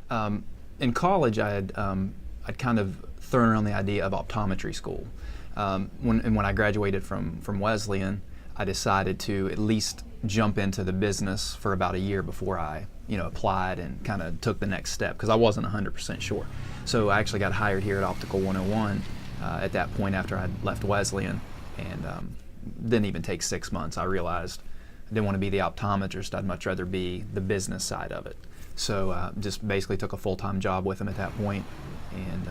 Um, in college, I'd kind of thrown around the idea of optometry school. When I graduated from Wesleyan, I decided to at least jump into the business for about a year before I applied and kind of took the next step, because I wasn't 100% sure. So I actually got hired here at Optical 101 at that point after I'd left Wesleyan, and didn't even take 6 months. I realized I didn't want to be the optometrist. I'd much rather be the business side of it. So just basically took a full-time job with him at that point, and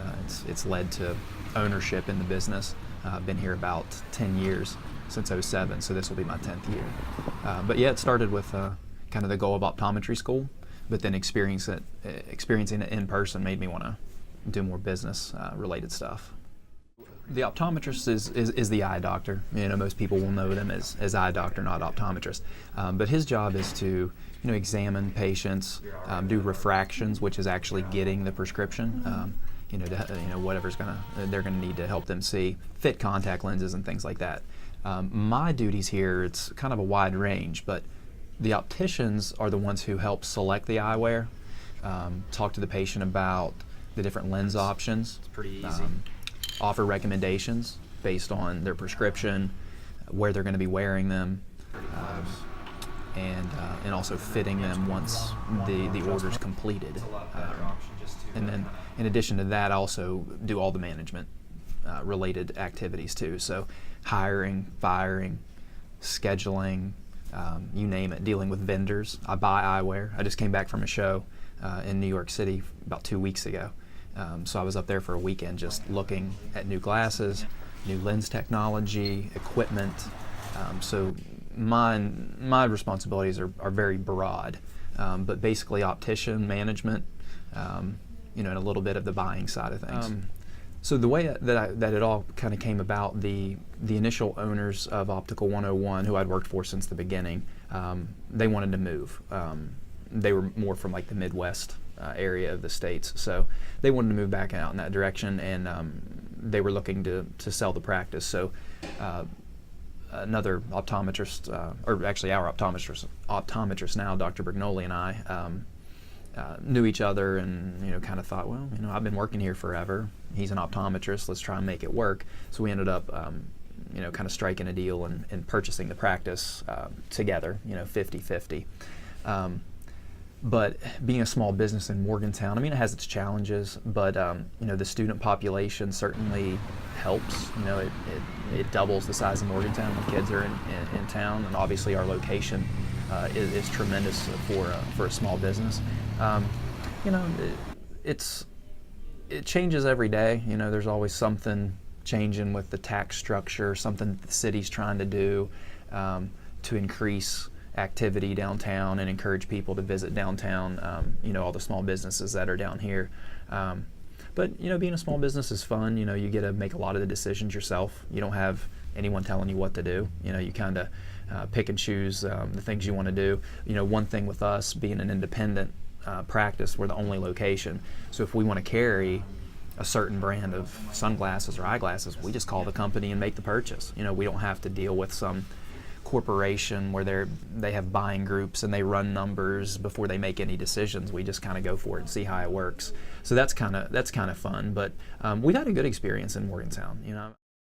it's led to ownership in the business. I've been here about 10 years, since '07, so this will be my 10th year. But yeah, it started with kind of the goal of optometry school, but then experiencing it in person made me want to do more business related stuff. The optometrist is the eye doctor. Most people will know them as eye doctor, not optometrist. But his job is to examine patients, do refractions, which is actually getting the prescription. Whatever's they're gonna need to help them see, fit contact lenses and things like that. My duties here, it's kind of a wide range, but the opticians are the ones who help select the eyewear, talk to the patient about the different lens options. It's pretty easy. Offer recommendations based on their prescription, where they're going to be wearing them, and also fitting them once the order's completed. And then in addition to that, I also do all the management related activities too. So hiring, firing, scheduling, you name it, dealing with vendors. I buy eyewear. I just came back from a show in New York City about 2 weeks ago. So I was up there for a weekend just looking at new glasses, new lens technology, equipment. So my responsibilities are very broad, but basically optician management, and a little bit of the buying side of things. So the way that it all kind of came about, the initial owners of Optical 101, who I'd worked for since the beginning, they wanted to move. They were more from like the Midwest area of the states, so they wanted to move back out in that direction, and they were looking to sell the practice. So another optometrist, or actually our optometrist now, Dr. Brignoli, and I knew each other, and kind of thought, well, I've been working here forever. He's an optometrist. Let's try and make it work. So we ended up, kind of striking a deal and purchasing the practice together, 50-50. But being a small business in Morgantown, it has its challenges, but the student population certainly helps. It doubles the size of Morgantown when kids are in town, and obviously our location is tremendous for a small business. It changes every day. There's always something changing with the tax structure, something that the city's trying to do to increase activity downtown and encourage people to visit downtown, all the small businesses that are down here. But being a small business is fun. You get to make a lot of the decisions yourself. You don't have anyone telling you what to do. You kind of pick and choose the things you want to do. One thing with us being an independent practice, we're the only location. So if we want to carry a certain brand of sunglasses or eyeglasses, we just call the company and make the purchase. We don't have to deal with some corporation where they have buying groups and they run numbers before they make any decisions. We just kind of go for it and see how it works. So that's kind of fun. But we've had a good experience in Morgantown.